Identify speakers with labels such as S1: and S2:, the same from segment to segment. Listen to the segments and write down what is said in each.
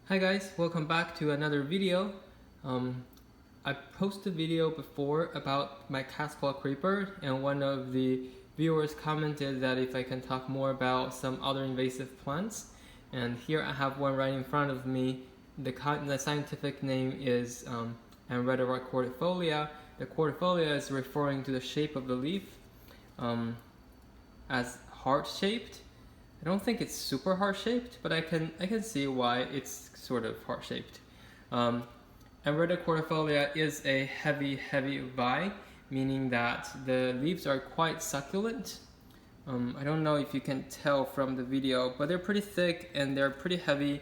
S1: Hi guys, welcome back to another video. I posted a video before about my Cascade creeper, and one of the viewers commented that if I can talk more about some other invasive plants. And here I have one right in front of me. The scientific name is Anredera cordifolia. The cordifolia is referring to the shape of the leaf as heart-shaped. I don't think it's super heart-shaped, but I can see why it's sort of heart-shaped. Anredera cordifolia is a heavy vine, meaning that the leaves are quite succulent. I don't know if you can tell from the video, but they're pretty thick and they're pretty heavy,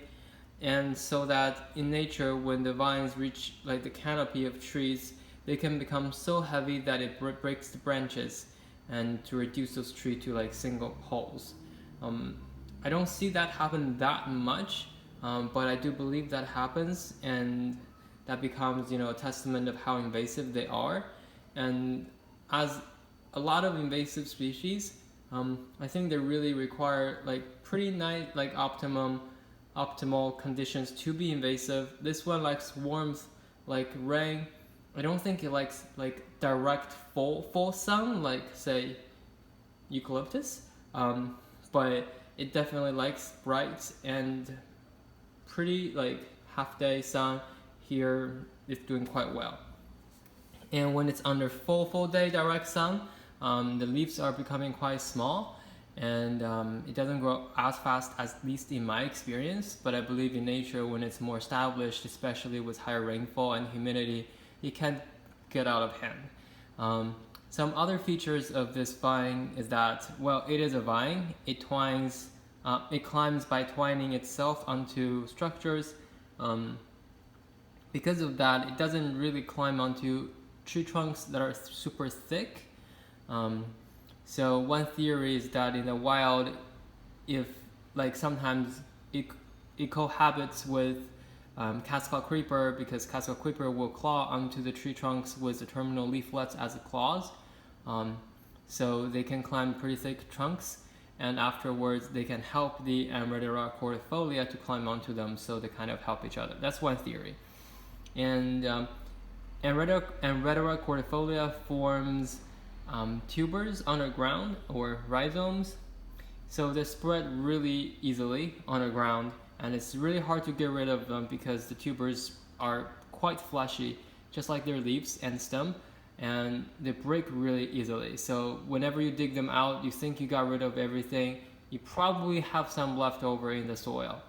S1: and so that in nature, when the vines reach like the canopy of trees, they can become so heavy that it breaks the branches, and to reduce those trees to like single holes. I don't see that happen that much, but I do believe that happens, and that becomes, a testament of how invasive they are. And as a lot of invasive species, I think they really require like pretty nice, like optimal conditions to be invasive. This one likes warmth, like rain. I don't think it likes like direct full sun, like say eucalyptus. But it definitely likes bright and pretty like half-day sun. Here it's doing quite well. And when it's under full day direct sun, the leaves are becoming quite small, and it doesn't grow as fast, at least in my experience. But I believe in nature, when it's more established, especially with higher rainfall and humidity, it can get out of hand. Some other features of this vine is that, well, it is a vine. It climbs by twining itself onto structures. Because of that, it doesn't really climb onto tree trunks that are super thick. So one theory is that in the wild, if like sometimes it cohabits with Cascade creeper, because Cascade creeper will claw onto the tree trunks with the terminal leaflets as claws. So they can climb pretty thick trunks, and afterwards they can help the Anredera cordifolia to climb onto them, so they kind of help each other. That's one theory. And Anredera cordifolia forms tubers underground, or rhizomes. So they spread really easily underground, and it's really hard to get rid of them because the tubers are quite fleshy, just like their leaves and stem, and they break really easily. So whenever you dig them out, you think you got rid of everything, you probably have some left over in the soil.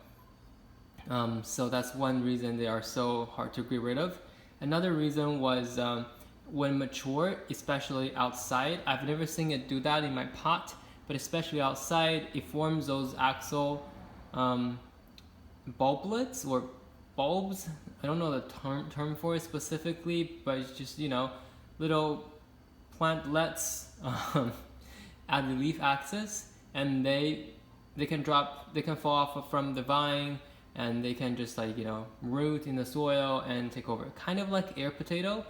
S1: So that's one reason they are so hard to get rid of. Another reason was when mature, especially outside. I've never seen it do that in my pot, but especially outside, it forms those axil bulblets or bulbs. I don't know the term for it specifically, but it's just, little plantlets at the leaf axis, and they can fall off from the vine, and they can just like root in the soil and take over, kind of like air potato.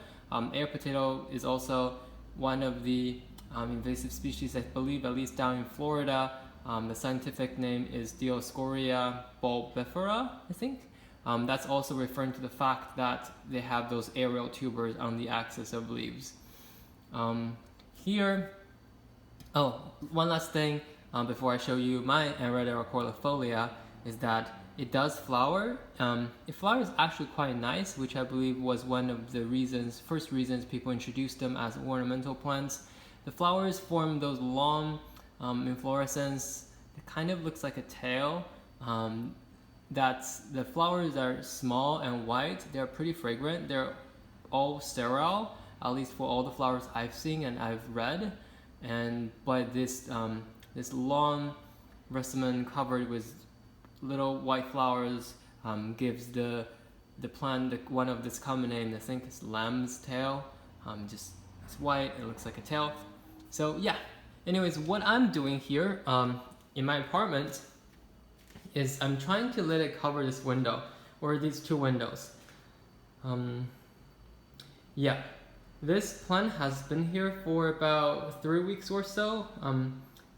S1: Air potato is also one of the invasive species, I believe, at least down in Florida. The scientific name is Dioscorea bulbifera, I think. That's also referring to the fact that they have those aerial tubers on the axis of leaves. Here, one last thing before I show you my Anredera cordifolia is that it does flower. It flowers actually quite nice, which I believe was one of the first reasons people introduced them as ornamental plants. The flowers form those long inflorescence. It kind of looks like a tail. The flowers are small and white. They're pretty fragrant. They're all sterile, at least for all the flowers I've seen and I've read. But this long racemen covered with little white flowers gives the plant one of this common name. I think it's lamb's tail. Just it's white. It looks like a tail. So yeah. Anyways, what I'm doing here in my apartment is I'm trying to let it cover this window, or these two windows. Yeah, this plant has been here for about 3 weeks or so.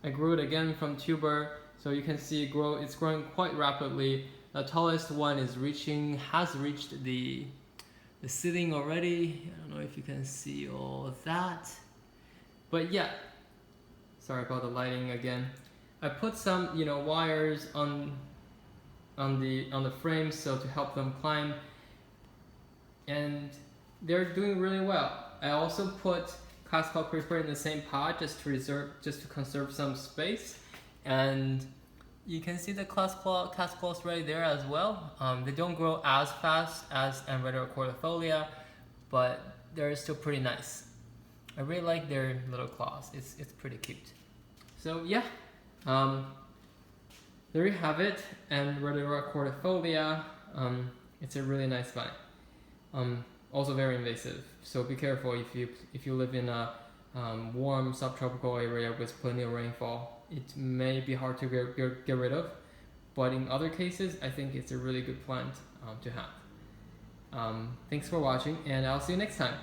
S1: I grew it again from tuber, so you can see it's growing quite rapidly. The tallest one has reached the ceiling already. I don't know if you can see all of that, but yeah. Sorry about the lighting again. I put some wires on the frames so to help them climb, and they're doing really well. I also put classical creeper in the same pot just to conserve some space, and you can see the classicals right there as well. They don't grow as fast as Anredera cordifolia, but they're still pretty nice. I really like their little claws. It's pretty cute. So yeah, there you have it. Anredera cordifolia. It's a really nice vine. Also very invasive. So be careful if you live in a warm subtropical area with plenty of rainfall. It may be hard to get rid of, but in other cases, I think it's a really good plant to have. Thanks for watching, and I'll see you next time.